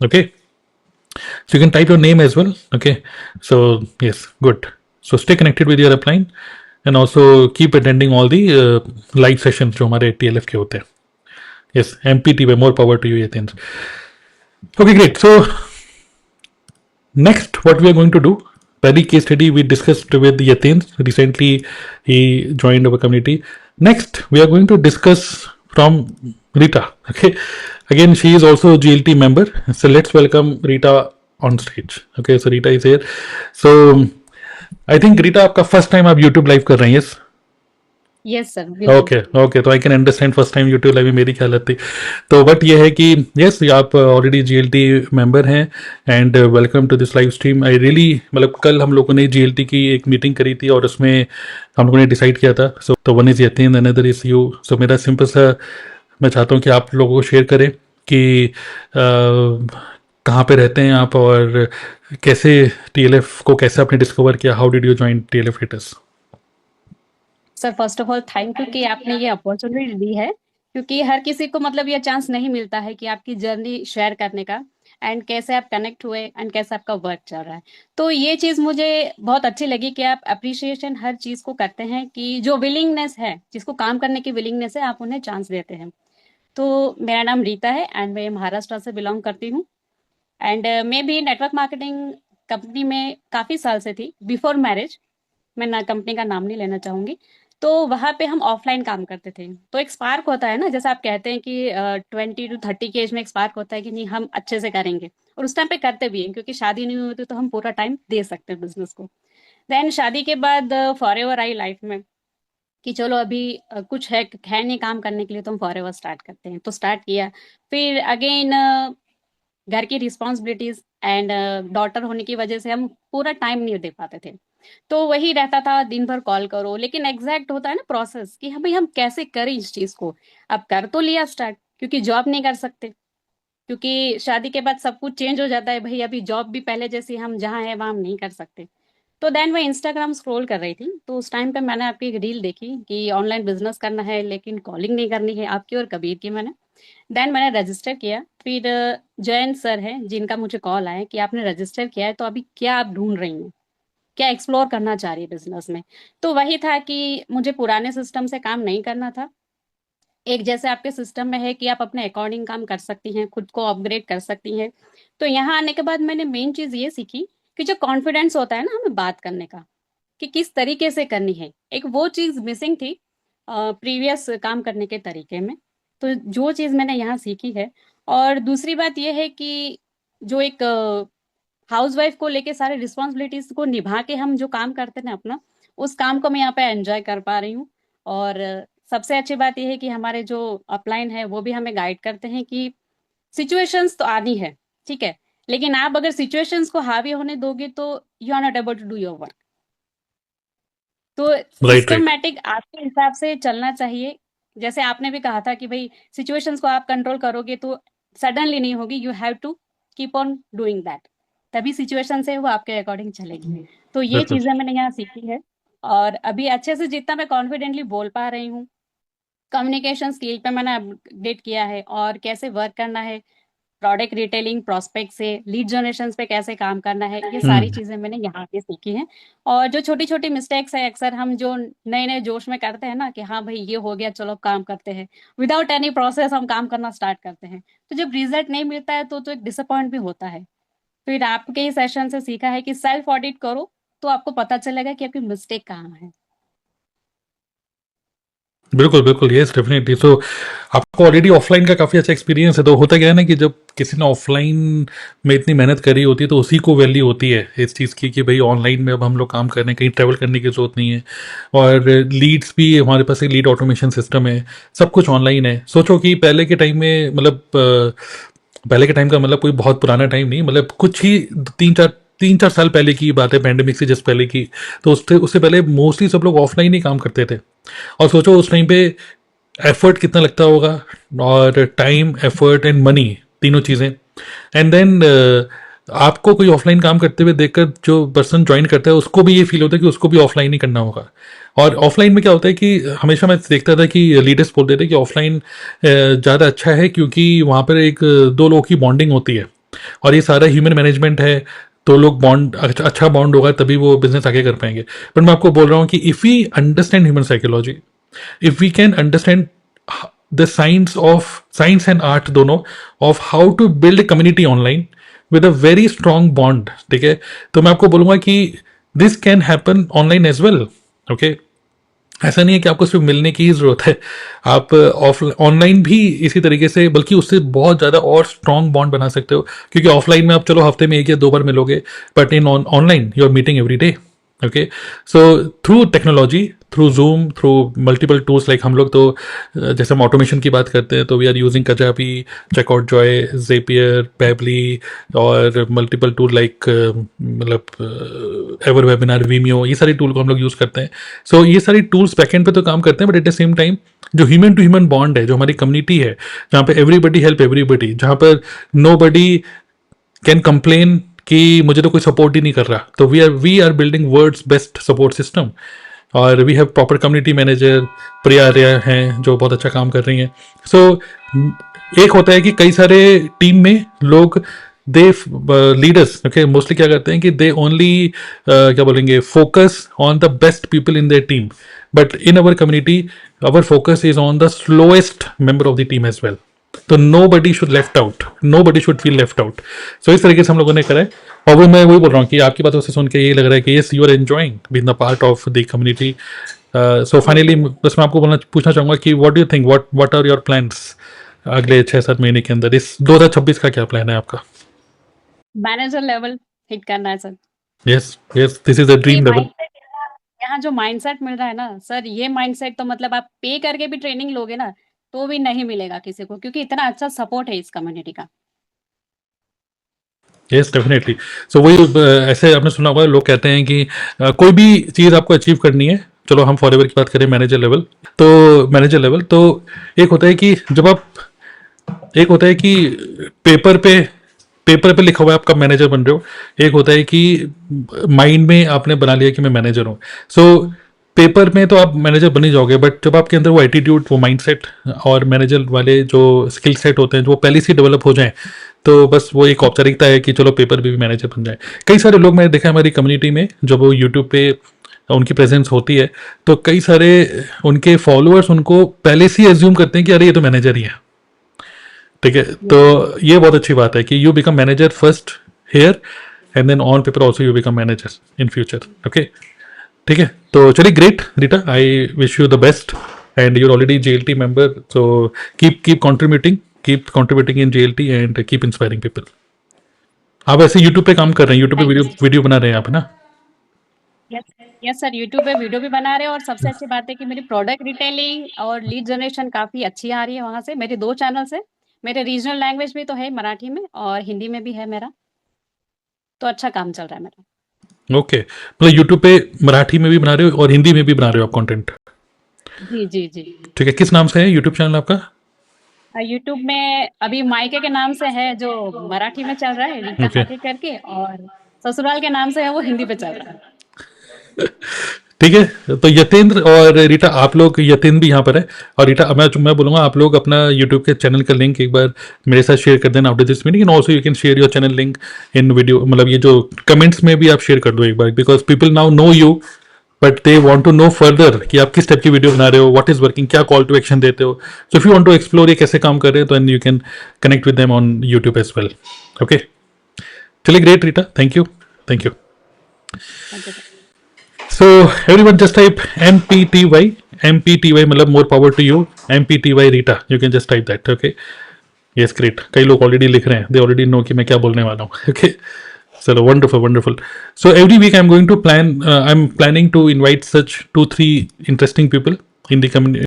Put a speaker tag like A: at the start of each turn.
A: Okay, so you can type your name as well. Okay, so yes, good. So stay connected with your upline and also keep attending all the live sessions जो हमारे TLF के होते हैं. Yes, MPT पे more power to you, Yatendra. Okay, great. So next, what we are going to do, pehli case study we discussed with Yatendra. Recently, he joined our community. Next, we are going to discuss from Rita. Okay, again, she is also a GLT member. So let's welcome Rita on stage. Okay, so Rita is here. So I think Rita, आपका first time आप YouTube live कर रही हैं. Yes.
B: Yes sir, बिल्कुल।
A: Okay okay, तो I can understand first time YouTube live में मेरी क्या हालत थी. तो बट ये है कि यस, आप ऑलरेडी जीएलटी मेंबर हैं and welcome to this live stream. I really, मतलब कल हम लोगों ने जीएलटी की एक मीटिंग करी थी और उसमें हम लोगों ने डिसाइड किया था. सो तो one is Yatin, another is you. So मेरा सिंपल सा, मैं चाहता हूँ कि आप लोगों को शेयर करें कि कहाँ पे रहते हैं आप और कैसे टीएलएफ को कैसे आपने डिस्कवर किया. How did you join TLF hitters?
B: Sir first of all thank you कि आपने ये अपॉर्चुनिटी दी है, क्योंकि हर किसी को मतलब ये चांस नहीं मिलता है कि आपकी जर्नी शेयर करने का एंड कैसे आप कनेक्ट हुए एंड कैसे आपका वर्क चल रहा है. तो ये चीज़ मुझे बहुत अच्छी लगी कि आप अप्रिशिएशन हर चीज़ को करते हैं, कि जो विलिंगनेस है, जिसको काम करने की विलिंगनेस है, आप उन्हें चांस देते हैं. तो मेरा नाम रीता है एंड मैं महाराष्ट्र से बिलोंग करती हूँ एंड मैं भी नेटवर्क मार्केटिंग कंपनी में काफ़ी साल से थी बिफोर मैरिज. मैं ना कंपनी का नाम नहीं लेना चाहूंगी. तो वहाँ पे हम ऑफलाइन काम करते थे. तो एक स्पार्क होता है ना, जैसे आप कहते हैं कि 20 to 30 की एज में एक स्पार्क होता है कि नहीं हम अच्छे से करेंगे, और उस टाइम पे करते भी हैं, क्योंकि शादी नहीं होती तो हम पूरा टाइम दे सकते हैं बिजनेस को. देन शादी के बाद फॉर एवर आई लाइफ में कि चलो अभी कुछ है नहीं काम करने के लिए, तो हम फॉर एवर स्टार्ट करते हैं. तो स्टार्ट किया. फिर अगेन घर की रिस्पॉन्सिबिलिटीज एंड डॉटर होने की वजह से हम पूरा टाइम नहीं दे पाते थे. तो वही रहता था, दिन भर कॉल करो, लेकिन एग्जैक्ट होता है ना प्रोसेस कि हम भाई हम कैसे करें इस चीज को. अब कर तो लिया स्टार्ट, क्योंकि जॉब नहीं कर सकते, क्योंकि शादी के बाद सब कुछ चेंज हो जाता है भाई. अभी जॉब भी पहले जैसी हम जहाँ है वहाँ हम नहीं कर सकते. तो देन मैं इंस्टाग्राम स्क्रॉल कर रही थी, तो उस टाइम पे मैंने आपकी एक रील देखी कि ऑनलाइन बिजनेस करना है लेकिन कॉलिंग नहीं करनी है, आपकी और कबीर की. देन मैंने रजिस्टर किया. फिर जयंत सर हैं जिनका मुझे कॉल आया कि आपने रजिस्टर किया है, तो अभी क्या आप ढूंढ रही हैं, क्या एक्सप्लोर करना चाह रही है बिजनेस में. तो वही था कि मुझे पुराने सिस्टम से काम नहीं करना था. एक जैसे आपके सिस्टम में है कि आप अपने अकॉर्डिंग काम कर सकती हैं, खुद को अपग्रेड कर सकती हैं. तो यहाँ आने के बाद मैंने मेन चीज़ ये सीखी कि जो कॉन्फिडेंस होता है ना हमें बात करने का, कि किस तरीके से करनी है, एक वो चीज़ मिसिंग थी प्रीवियस काम करने के तरीके में. तो जो चीज़ मैंने यहाँ सीखी है. और दूसरी बात ये है कि जो एक हाउसवाइफ को लेके सारे रिस्पॉन्सिबिलिटीज को निभा के हम जो काम करते हैं ना अपना, उस काम को मैं यहाँ पे एंजॉय कर पा रही हूँ. और सबसे अच्छी बात यह है कि हमारे जो अपलाइन है वो भी हमें गाइड करते हैं कि सिचुएशंस तो आनी है, ठीक है, लेकिन आप अगर सिचुएशंस को हावी होने दोगे तो you are not able to do your work. तो
A: राइट राइट.
B: सिस्टमैटिक आपके हिसाब से चलना चाहिए. जैसे आपने भी कहा था कि भाई सिचुएशंस को आप कंट्रोल करोगे तो सडनली नहीं होगी, you have to keep on doing that. तभी सिचुएशन है वो आपके अकॉर्डिंग चलेगी. तो ये
A: बिल्कुल.
B: चीजें मैंने यहाँ सीखी है. और अभी अच्छे से जितना मैं कॉन्फिडेंटली बोल पा रही हूँ, कम्युनिकेशन स्किल पे मैंने अपडेट किया है, और कैसे वर्क करना है प्रोडक्ट रिटेलिंग प्रोस्पेक्ट से लीड जनरेशन पे कैसे काम करना है, ये सारी चीजें मैंने यहाँ पे सीखी हैं. और जो छोटी छोटी मिस्टेक्स है अक्सर हम जो नए नए जोश में करते हैं ना कि हाँ भाई ये हो गया चलो काम करते हैं, विदाउट एनी प्रोसेस हम काम करना स्टार्ट करते हैं. तो जब रिजल्ट नहीं मिलता है तो एक डिसअपॉइंट भी होता है. फिर आपके ही सेशन से सीखा है कि सेल्फ ऑडिट करो, तो आपको पता चलेगा कि आपकी मिस्टेक कहाँ है.
A: बिल्कुल बिल्कुल, यस डेफिनेटली. सो आपको ऑलरेडी ऑफलाइन का काफ़ी अच्छा एक्सपीरियंस है. तो होता क्या है ना कि जब किसी ने ऑफलाइन में इतनी मेहनत करी होती है तो उसी को वैल्यू होती है इस चीज़ की कि भाई ऑनलाइन में अब हम लोग काम कर रहे हैं, कहीं ट्रैवल करने की जरूरत नहीं है. और लीड्स भी हमारे पास एक लीड ऑटोमेशन सिस्टम है, सब कुछ ऑनलाइन है. सोचो कि पहले के टाइम में, मतलब पहले के टाइम का मतलब कोई बहुत पुराना टाइम नहीं, मतलब कुछ ही 3-4 साल पहले की बात है, पैंडेमिक से जस्ट पहले की. तो उससे उससे पहले मोस्टली सब लोग ऑफलाइन ही काम करते थे. और सोचो उस टाइम पे एफर्ट कितना लगता होगा, और टाइम, एफर्ट एंड मनी, तीनों चीज़ें. एंड देन आपको कोई ऑफलाइन काम करते हुए देखकर जो पर्सन ज्वाइन करता है उसको भी ये फील होता है कि उसको भी ऑफलाइन ही करना होगा. और ऑफलाइन में क्या होता है कि हमेशा मैं देखता था कि लीडर्स बोलते थे कि ऑफलाइन ज़्यादा अच्छा है, क्योंकि वहाँ पर एक दो लोगों की बॉन्डिंग होती है. और ये सारा ह्यूमन मैनेजमेंट है, तो लोग बॉन्ड अच्छा बॉन्ड होगा तभी वो बिजनेस आगे कर पाएंगे। बट मैं आपको बोल रहा हूँ कि if we understand human psychology, if we can understand the science and art दोनों of how to build community online with a very strong bond, ठीक है, तो मैं आपको बोलूंगा कि this can happen online as well. Okay, ऐसा नहीं है कि आपको सिर्फ मिलने की ही जरूरत है, आप ऑफ ऑनलाइन भी इसी तरीके से, बल्कि उससे बहुत ज़्यादा और स्ट्रॉन्ग बॉन्ड बना सकते हो, क्योंकि ऑफलाइन में आप चलो हफ्ते में 1 या 2 बार मिलोगे, but in online you are meeting every day. Okay, so through technology, through Zoom, through multiple tools, like हम लोग तो जैसे हम ऑटोमेशन की बात करते हैं तो we are using Kajabi, CheckoutJoy जॉय, जेपियर, पैबली और मल्टीपल टूल लाइक मतलब एवर वेबिनार, वीमियो, ये सारी टूल को हम लोग यूज़ करते हैं। सो ये सारी टूल्स बैकएंड पे तो काम करते हैं, but at the same time जो ह्यूमन टू ह्यूमन बॉन्ड है, जो हमारी कम्युनिटी है, जहाँ पे एवरीबडी हेल्प एवरीबडी, जहाँ पर नो बडी कैन कंप्लेन कि मुझे तो कोई सपोर्ट ही नहीं कर रहा, तो we are building world's best support system. और we have proper community manager, Priya Arya हैं जो बहुत अच्छा काम कर रही हैं। सो एक होता है कि कई सारे टीम में लोग, दे लीडर्स, ओके, मोस्टली क्या करते हैं कि दे ओनली क्या बोलेंगे, focus on the best people in their team, but in our community our focus is on the slowest member of the team as well. तो nobody should left out, nobody should feel left out. So इस तरीके से हम लोगों ने करा है। और वो मैं वही बोल रहा हूँ कि आपकी बातों से सुन के ये लग रहा है कि yes, you are enjoying being the part of the community. So finally बस मैं आपको पूछना चाहूंगा कि what do you think, what are your plans अगले 6-7 महीने के अंदर, इस 2026 का क्या प्लान है आपका?
B: मैनेजर लेवल हिट करना है sir.
A: Yes yes, this is a
B: ये
A: ड्रीम लेवल।
B: माइंडसेट यहाँ जो माइंडसेट मिल रहा है ना सर, ये माइंडसेट तो मतलब आप पे करके भी ट्रेनिंग लोगे ना, तो भी नहीं मिलेगा किसी को, क्योंकि इतना अच्छा सपोर्ट है इस कम्युनिटी का।
A: Yes definitely. सो वही ऐसे आपने सुना होगा, लोग कहते हैं कि कोई भी चीज़ आपको अचीव करनी है, चलो हम फॉरएवर की बात करें मैनेजर लेवल, तो मैनेजर लेवल तो एक होता है कि जब आप, एक होता है कि पेपर पे लिखा हुआ है आप कब मैनेजर बन रहे हो, एक होता है कि माइंड में आपने बना लिया कि मैं मैनेजर हूँ। सो पेपर में तो आप मैनेजर बन ही जाओगे, बट जब आपके अंदर वो एटीट्यूड, वो माइंडसेट और मैनेजर वाले जो स्किल सेट होते हैं, जो वो पहले से डेवलप हो जाएं, तो बस वो एक औपचारिकता है कि चलो पेपर भी मैनेजर बन जाए। कई सारे लोग मैंने देखा है हमारी कम्युनिटी में, जब वो यूट्यूब पे उनकी प्रेजेंस होती है, तो कई सारे उनके फॉलोअर्स उनको पहले से ही एज्यूम करते हैं कि अरे ये तो मैनेजर ही है, ठीक है। तो ये बहुत अच्छी बात है कि you become manager first here, and then on paper also you become manager in future. Okay, ठीक है। तो चलिए, great Rita, I wish you the best, and you're already JLT member, so keep contributing in JLT and keep inspiring people. आप ऐसे YouTube पे काम कर रहे हैं, यूट्यूब पे
B: थैंक यू
A: वीडियो बना रहे हैं आप, है ना?
B: यस यस सर, यूट्यूब पे वीडियो भी बना रहे हैं, और सबसे अच्छी बात है कि मेरी प्रोडक्ट रिटेलिंग और लीड जनरेशन काफ़ी अच्छी आ रही है वहाँ से, मेरे 2 चैनल से। मेरे रीजनल लैंग्वेज भी तो है, मराठी में और हिंदी में भी है मेरा, तो अच्छा काम चल रहा है मेरा।
A: ओके, मतलब यूट्यूब पे मराठी में भी बना रहे हो और हिंदी में भी बना रहे हो आप कंटेंट?
B: जी जी जी।
A: ठीक है, किस नाम से है यूट्यूब चैनल आपका?
B: यूट्यूब में अभी मायके के नाम से है, जो मराठी में चल रहा है, रीता
A: ओके,
B: ठाके करके, और ससुराल के नाम से है, वो हिंदी पे चल रहा है।
A: ठीक है। तो यतेंद्र और रीटा, आप लोग, यतेंद्र भी यहाँ पर है, और रीटा, मैं बोलूँगा आप लोग अपना यूट्यूब के चैनल का लिंक एक बार मेरे साथ शेयर कर देना after this meeting, and also you can share your channel link in video, मतलब ये जो कमेंट्स में भी आप शेयर कर दो एक बार, because people now know you, but they want to know further कि आप किस टाइप की वीडियो बना रहे हो, व्हाट इज वर्किंग, क्या कॉल टू एक्शन देते हो। So if you want to explore ये कैसे काम कर रहे हैं, तो and you can connect with them on YouTube as well. Okay, चलिए, great Rita, thank you, thank you.
B: Thank you sir.
A: So everyone just type MPTY मतलब more power to you, MPTY Rita, you can just type that, okay? Yes, great, कई लोग already लिख रहे हैं, they already know कि मैं क्या बोलने वाला हूँ, okay? So wonderful. So every week I'm planning to invite such 2-3 interesting people in the community,